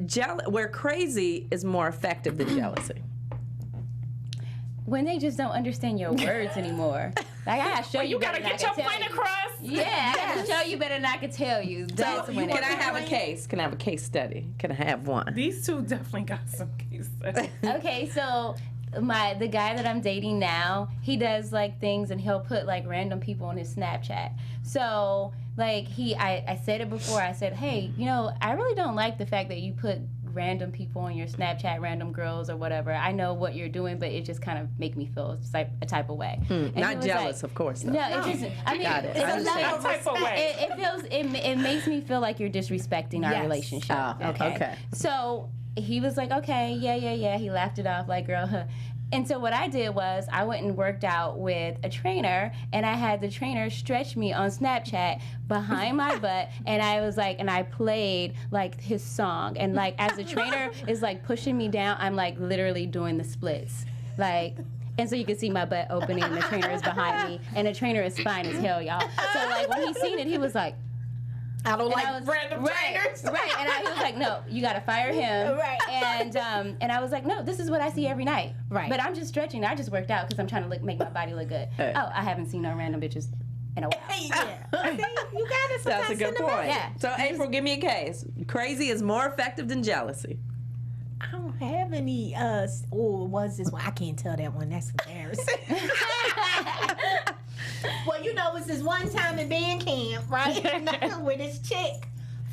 crazy is more effective than jealousy? When they just don't understand your words anymore. Like, I gotta show you. You gotta get your point across. Yeah, I gotta show you better than I can tell you. That's when Can I have a case? Can I have a case study? Can I have one? These two definitely got some case studies. Okay, so the guy that I'm dating now, he does like things and he'll put like random people on his Snapchat. So like I said it before. I said, hey, I really don't like the fact that you put random people on your Snapchat, random girls or whatever. I know what you're doing, but it just kind of make me feel a type of way. Not jealous, of course. Though. No, it just. I mean, Got it. it's I a understand. type of way. It feels. It makes me feel like you're disrespecting our relationship. Okay. So he was like, okay, yeah. He laughed it off, like, girl, huh. And so what I did was I went and worked out with a trainer, and I had the trainer stretch me on Snapchat behind my butt, and I was like, and I played like his song, and like as the trainer is like pushing me down, I'm like literally doing the splits, like. And so you can see my butt opening, and the trainer is behind me, and the trainer is fine as hell, y'all. So like when he seen it, he was like, I don't like random trainers. Right, and he was like, no, you gotta fire him. Right. And I was like, no, this is what I see every night. Right. But I'm just stretching. I just worked out because I'm trying to make my body look good. Oh, I haven't seen no random bitches in a while. Yeah. See, you got it. That's a good point. Yeah. So, April, give me a case. Crazy is more effective than jealousy. I don't have any. Was this one? I can't tell that one. That's embarrassing. Well, it was this one time in band camp, right? Where this chick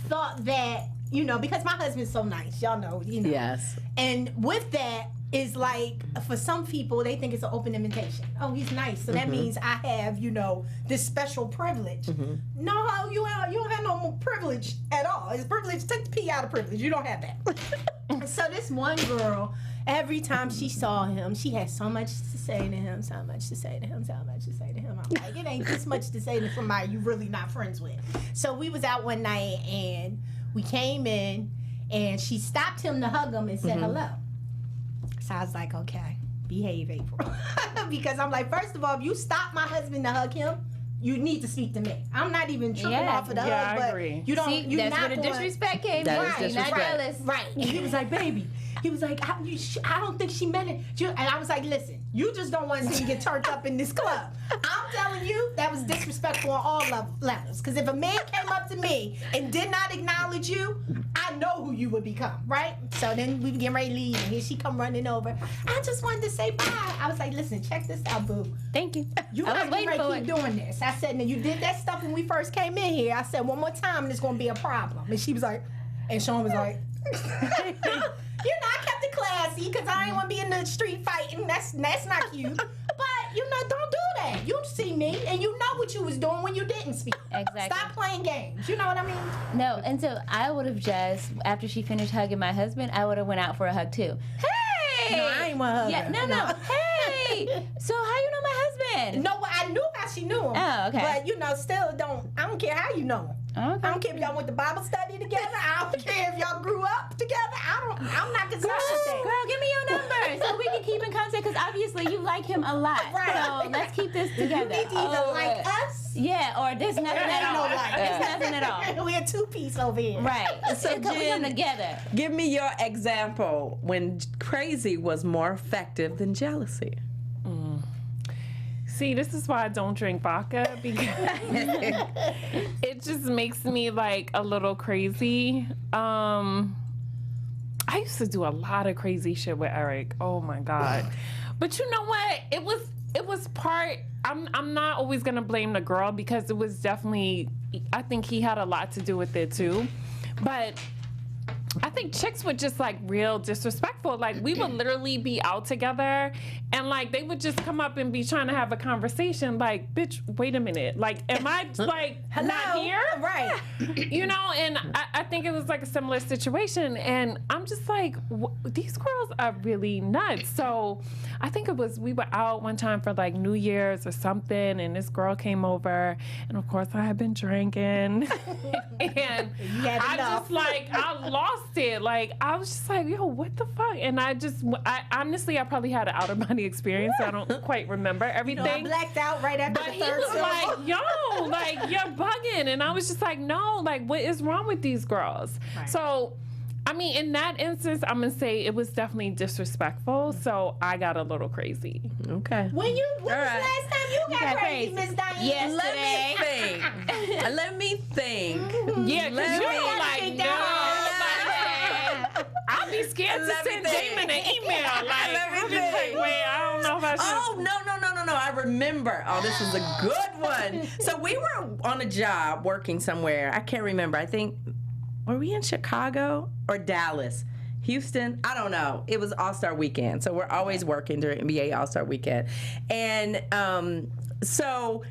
thought that, because my husband's so nice, y'all know, Yes. And with that is like, for some people, they think it's an open invitation. Oh, he's nice, so that means I have, this special privilege. No, you don't have no privilege at all. It's privilege. Take the P out of privilege. You don't have that. So this one girl, every time she saw him, she had so much to say to him, so much to say to him, so much to say to him. I'm like, it ain't this much to say to somebody you really not friends with. So we was out one night, and we came in, and she stopped him to hug him and said hello. So I was like, okay. behave, April. Because I'm like, first of all, if you stop my husband to hug him, you need to speak to me. I'm not even tripping off of the hug, I but agree. you don't. See, you're that's not where the going, disrespect came That from. is Right, disrespect. not jealous. Right. And he was like, baby. He was like, I don't think she meant it. And I was like, listen, you just don't want to see me get turned up in this club. I'm telling you, that was disrespectful on all levels. Because if a man came up to me and did not acknowledge you, I know who you would become, right? So then we getting ready to leave, and here she come running over. I just wanted to say bye. I was like, listen, check this out, boo. Thank you. You I was gotta waiting keep for it. doing this. I said, now you did that stuff when we first came in here. I said, one more time, and it's gonna be a problem. And she was like, and Sean was like, I kept it classy because I didn't want to be in the street fighting. That's not cute. But don't do that. You see me, and you know what you was doing when you didn't speak. Exactly. Stop playing games. You know what I mean? No, and so I would have just, after she finished hugging my husband, I would have went out for a hug too. Hey! No, I ain't want to hug Yeah, her. no. Hey! So how you know my husband? No, I knew how she knew him. Oh, okay. But still I don't care how you know him. Okay. I don't care if y'all went to Bible study together. I don't care if y'all grew up together. I'm not concerned with that. Girl, give me your number so we can keep in contact because obviously you like him a lot. Right. So let's keep this together. You need to either like us. Yeah, or there's nothing at all. There's nothing at all. We're a two-piece over here. Right. So we Jen, come together. Give me your example when crazy was more effective than jealousy. See, this is why I don't drink vodka because it just makes me like a little crazy. I used to do a lot of crazy shit with Eric. Oh my God. But you know what? It was part. I'm not always gonna blame the girl because it was definitely. I think he had a lot to do with it too. But I think chicks were just like real disrespectful. Like we would literally be out together and like they would just come up and be trying to have a conversation like, bitch, wait a minute. Like, am I like not here? Right. You know, and I think it was like a similar situation. And I'm just like, these girls are really nuts. So I think we were out one time for like New Year's or something. And this girl came over. And of course I had been drinking. And I lost it. Like, I was just like, yo, what the fuck? And I honestly, I probably had an out of body experience. So I don't quite remember everything. I blacked out right after But the he third was syllable. like, yo, like, you're bugging. And I was just like, no, like, what is wrong with these girls? Right. So, I mean, in that instance, I'm going to say it was definitely disrespectful. So I got a little crazy. Okay. When was the right. last time you got crazy, Miss Diann? Yesterday. Let me think. Yeah, because you were like, no. I'd be scared to Let me send think. Damon an email. Like, Let me I'd be like, think. wait, I don't know if I should. Oh, no. I remember. Oh, this is a good one. So we were on a job working somewhere. I can't remember. I think, were we in Chicago or Dallas? Houston? I don't know. It was All-Star Weekend. So we're always working during NBA All-Star Weekend. And so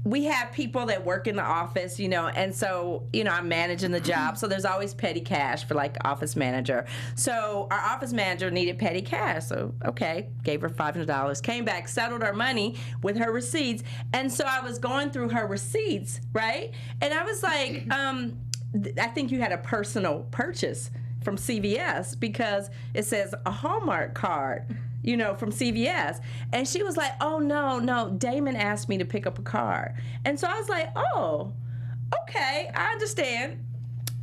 we have people that work in the office, and so, I'm managing the job. So there's always petty cash for like office manager. So our office manager needed petty cash. So, okay, gave her $500, came back, settled our money with her receipts. And so I was going through her receipts, right? And I was like, I think you had a personal purchase from CVS because it says a Hallmark card. From CVS. And she was like, oh, no, Damon asked me to pick up a card. And so I was like, oh, okay, I understand.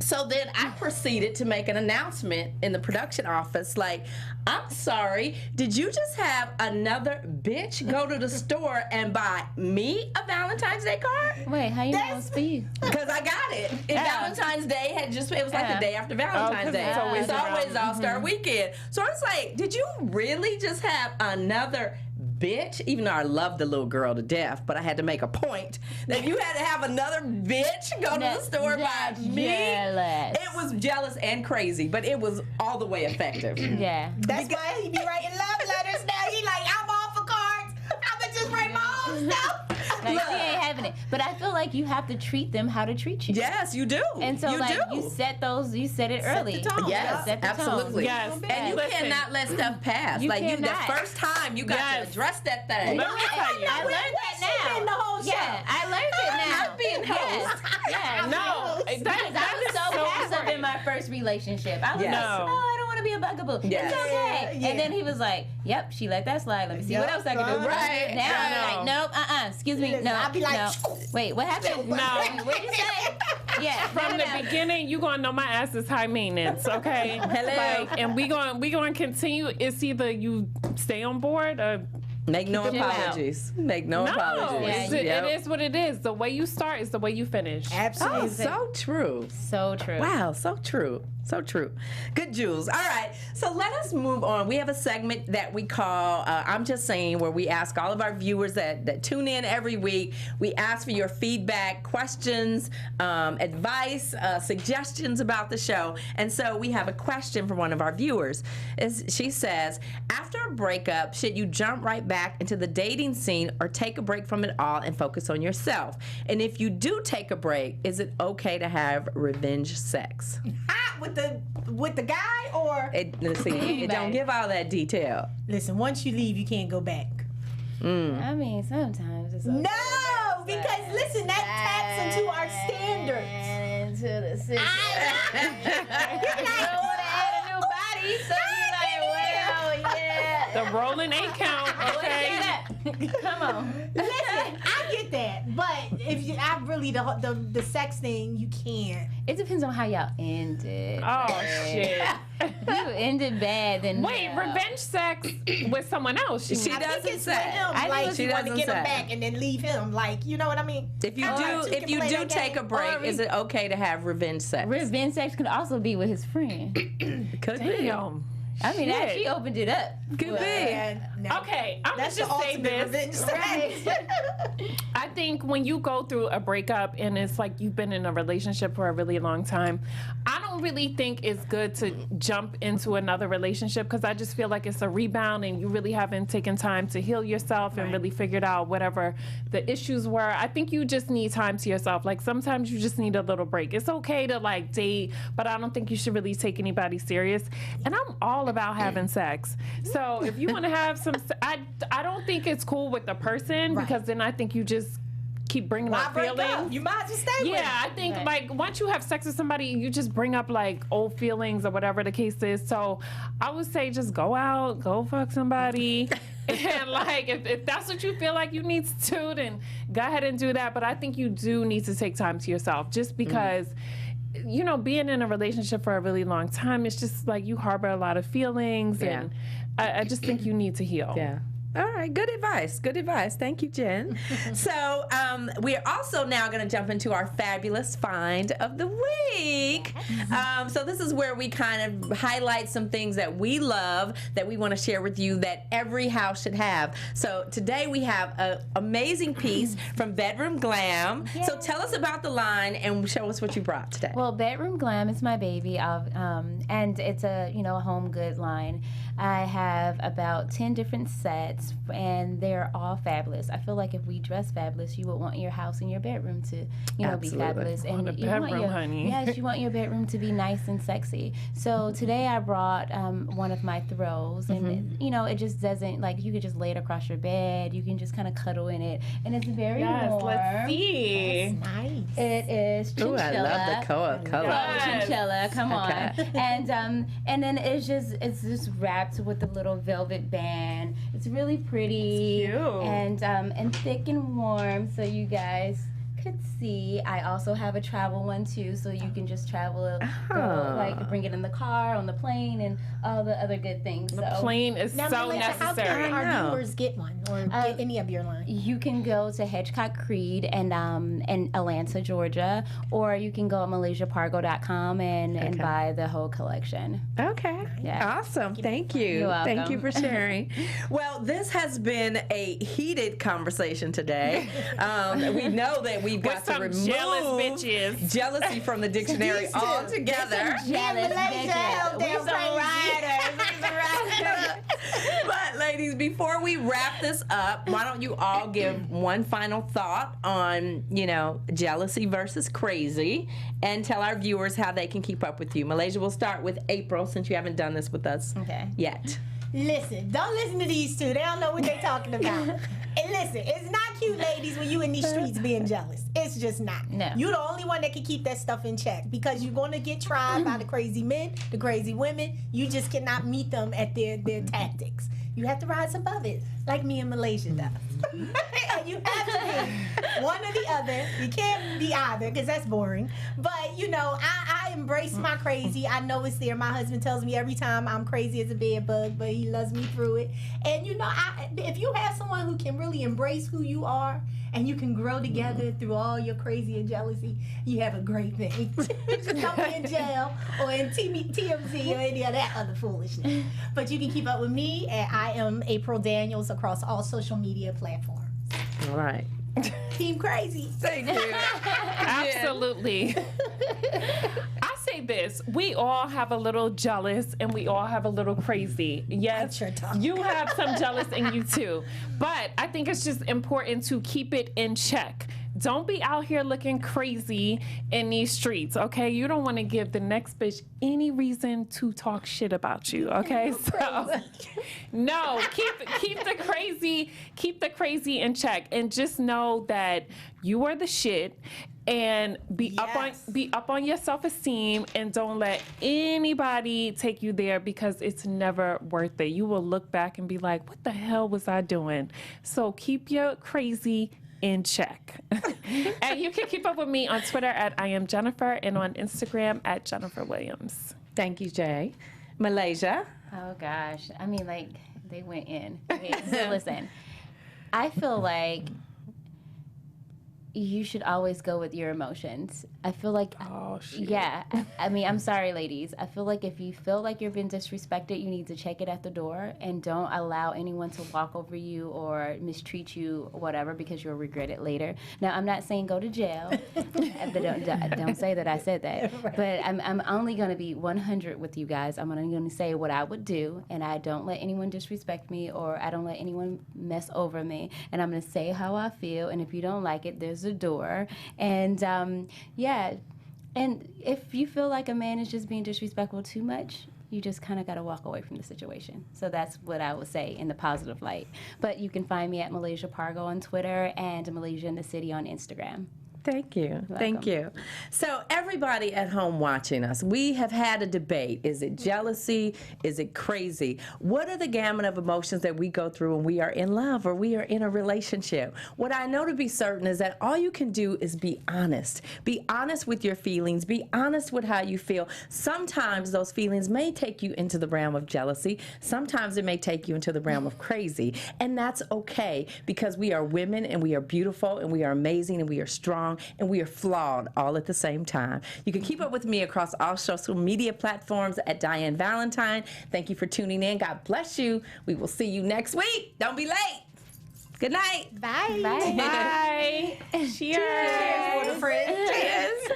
So then I proceeded to make an announcement in the production office, like, I'm sorry, did you just have another bitch go to the store and buy me a Valentine's Day card? Wait, how you know it's for you? Because I got it. And Valentine's Day it was like the day after Valentine's 'cause Day. it's always It's always around. All-Star Weekend. So I was like, did you really just have another bitch? Even though I love the little girl to death, but I had to make a point that you had to have another bitch go to the store by That's me. jealous. It was jealous and crazy, but it was all the way effective. Yeah. That's why he be writing love letters now. He like, I'm off for cards. I'ma just write my own stuff. Like, she ain't having it. But I feel like you have to treat them how to treat you. Yes, you do. And so, you like, do. you set it early. the tone. Yes, Set the tone. absolutely. Yes. And you Listen. cannot let stuff pass. You like the cannot. first time you got Yes. to address that thing. Let me tell you. I learned that now. been the whole show? Yeah, I learned it now. Not being host. Yes. No, Because I was so passive in my first relationship. I was Yes. like, oh, I don't want want to be a bugaboo. Yes. It's okay. Yeah. And then he was like, yep, she let that slide. Let me see what else I can do. Right. Now I I'm like, nope, excuse me, Listen, no, I'll be like, no. Wait, what happened? No. What did you say? Yeah. From the beginning, you gonna know my ass is high maintenance, okay? Hello. Like, and we gonna continue. It's either you stay on board or Make no Chill out. apologies. Make no no. apologies. Yeah, It is what it is. The way you start is the way you finish. Absolutely. Oh, so true. So true. Wow, so true. So true. Good, Jules. All right, so let us move on. We have a segment that we call I'm Just Saying, where we ask all of our viewers that tune in every week. We ask for your feedback, questions, advice, suggestions about the show. And so we have a question from one of our viewers. She says, after a breakup, should you jump right back into the dating scene or take a break from it all and focus on yourself? And if you do take a break, is it okay to have revenge sex? With the guy or Let's see, it don't give all that detail. listen, once you leave, you can't go back. I mean, sometimes it's okay. No, because listen, that taps into our standards. And into the system. You don't want to add a new body, so you're like, well, yeah. The rolling 8 count, okay? Come on. Listen, I get that, but if you, I really the sex thing, you can't. It depends on how y'all ended. Oh shit! If you ended bad, then Wait, no. revenge sex with someone else? She I think doesn't it's say. for him. I Like think you want to doesn't get him say. back and then leave him. Like, you know what I mean? If you Alright, do, you if can you play do that take a game. break, Or is it okay to have revenge sex? Revenge sex could also be with his friend. Could be. Damn. I mean, that, Shit. she opened it up. Could be. Yeah, no. Okay, I'm That's gonna the just say ultimate this. revenge sex. I think when you go through a breakup and it's like you've been in a relationship for a really long time, I don't really think it's good to jump into another relationship because I just feel like it's a rebound and you really haven't taken time to heal yourself and really figured out whatever the issues were. I think you just need time to yourself. Like sometimes you just need a little break. It's okay to like date, but I don't think you should really take anybody serious. And I'm all about having sex. So if you want to have some, I don't think it's cool with the person because then I think you just keep bringing Why up break feelings. up? You might just stay with Yeah, him. I think like once you have sex with somebody, you just bring up like old feelings or whatever the case is. So I would say just go out, go fuck somebody. And like if that's what you feel like you need to do, then go ahead and do that. But I think you do need to take time to yourself just because you know, being in a relationship for a really long time, it's just like you harbor a lot of feelings and I just think you need to heal. Yeah. All right, good advice. Good advice. Thank you, Jen. So we are also now going to jump into our fabulous find of the week. So this is where we kind of highlight some things that we love that we want to share with you that every house should have. So today we have an amazing piece from Bedroom Glam. So tell us about the line and show us what you brought today. Well, Bedroom Glam is my baby, and it's a a home good line. I have about 10 different sets, and they're all fabulous. I feel like if we dress fabulous, you would want your house and your bedroom to, be Absolutely. fabulous. On the you want bedroom, your, honey. Yes, you want your bedroom to be nice and sexy. So today I brought one of my throws, and it just doesn't you could just lay it across your bed. You can just kind of cuddle in it, and it's very warm. Let's see. Nice. It is Ooh, chinchilla. I love the color. Yes. Chinchilla, come Okay. on. And then it's just wrapped with a little velvet band. It's really pretty. It's cute. And thick and warm, so you guys could see. I also have a travel one too, so you can just travel, bring it in the car, on the plane, and all the other good things. The plane is Now, so Malaysia, how necessary. can I know. our viewers get one or get any of your line? You can go to Hedgecock Creed and in Atlanta, Georgia, or you can go at MalaysiaPargo.com and buy the whole collection. Okay. Yeah. Awesome. Thank you. You're welcome. Thank you for sharing. Well, this has been a heated conversation today. We know that we've got With to some remove jealous bitches. jealousy from the dictionary These two. altogether. Jealous Malaysia, bitches. they're We some crazy. riders. But ladies, before we wrap this up, why don't you all give one final thought on, jealousy versus crazy, and tell our viewers how they can keep up with you. Malaysia, we'll start with April since you haven't done this with us Okay. yet. Listen, don't listen to these two. They don't know what they're talking about. And listen, it's not cute, ladies, when you in these streets being jealous. It's just not. No. You're the only one that can keep that stuff in check because you're going to get tried by the crazy men, the crazy women. You just cannot meet them at their tactics. You have to rise above it, like me in Malaysia does. And you have to be one or the other. You can't be either because that's boring. But, you know, I embrace my crazy. I know it's there. My husband tells me every time I'm crazy as a bed bug, but he loves me through it. And, you know, if you have someone who can really embrace who you are and you can grow together through all your crazy and jealousy, you have a great thing. Just don't be in jail or in TMZ or any of that other foolishness. But you can keep up with me, and I am April Daniels across all social media platforms. All right. Team Crazy. Thank you. Absolutely. I say this: we all have a little jealous, and we all have a little crazy. Yes, you have some jealous in you too. But I think it's just important to keep it in check. Don't be out here looking crazy in these streets, okay? You don't want to give the next bitch any reason to talk shit about you, okay? So, no, keep the crazy in check, and just know that you are the shit, and be up on your self-esteem, and don't let anybody take you there because it's never worth it. You will look back and be like, what the hell was I doing? So keep your crazy in check. And you can keep up with me on Twitter at I am Jennifer and on Instagram at Jennifer Williams. Thank you, Jay. Malaysia. Oh gosh, I mean, like they went in. Okay, so listen, I feel like you should always go with your emotions. I feel like, yeah. I mean, I'm sorry, ladies. I feel like if you feel like you're being disrespected, you need to check it at the door and don't allow anyone to walk over you or mistreat you, or whatever, because you'll regret it later. Now, I'm not saying go to jail. Don't say that I said that. Right. But I'm only going to be 100 with you guys. I'm only going to say what I would do, and I don't let anyone disrespect me, or I don't let anyone mess over me. And I'm going to say how I feel, and if you don't like it, there's a door. And yeah, and if you feel like a man is just being disrespectful too much, you just kind of got to walk away from the situation. So that's what I would say in the positive light. But you can find me at Malaysia Pargo on Twitter and Malaysia in the City on Instagram. Thank you. Thank you. So everybody at home watching us, we have had a debate. Is it jealousy? Is it crazy? What are the gamut of emotions that we go through when we are in love or we are in a relationship? What I know to be certain is that all you can do is be honest. Be honest with your feelings. Be honest with how you feel. Sometimes those feelings may take you into the realm of jealousy. Sometimes it may take you into the realm of crazy. And that's okay, because we are women and we are beautiful and we are amazing and we are strong and we are flawed all at the same time. You can keep up with me across all social media platforms at Diann Valentine. Thank you for tuning in. God bless you. We will see you next week. Don't be late. Good night. Bye. Bye. Bye. Cheers. Cheers for the friend. Cheers.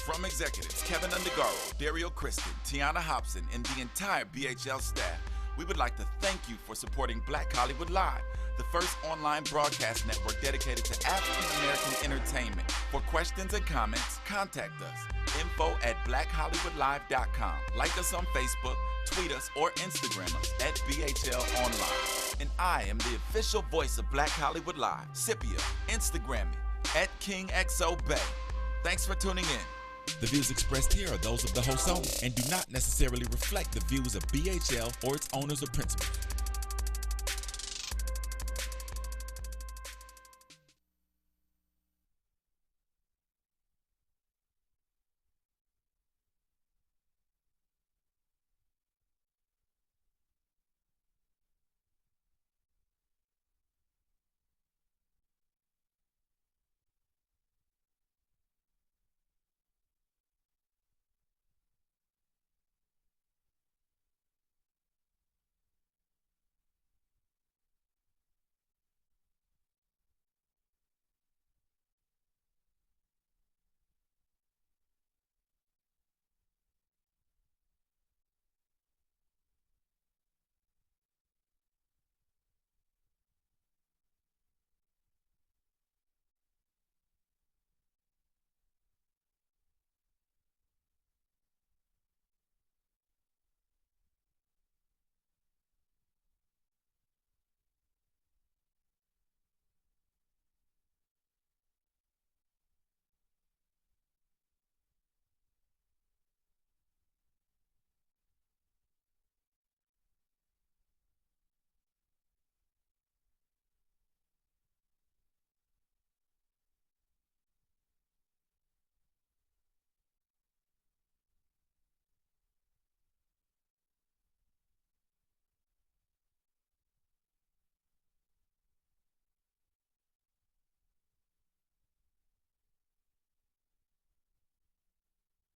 From executives Keven Undergaro, Dario Kristen, Tiana Hobson, and the entire BHL staff, we would like to thank you for supporting Black Hollywood Live, the first online broadcast network dedicated to African-American entertainment. For questions and comments, contact us. info@blackhollywoodlive.com. Like us on Facebook, tweet us, or Instagram us at BHL Online. And I am the official voice of Black Hollywood Live. Scipio, Instagram me at KingXOBay. Thanks for tuning in. The views expressed here are those of the host only and do not necessarily reflect the views of BHL or its owners or principals.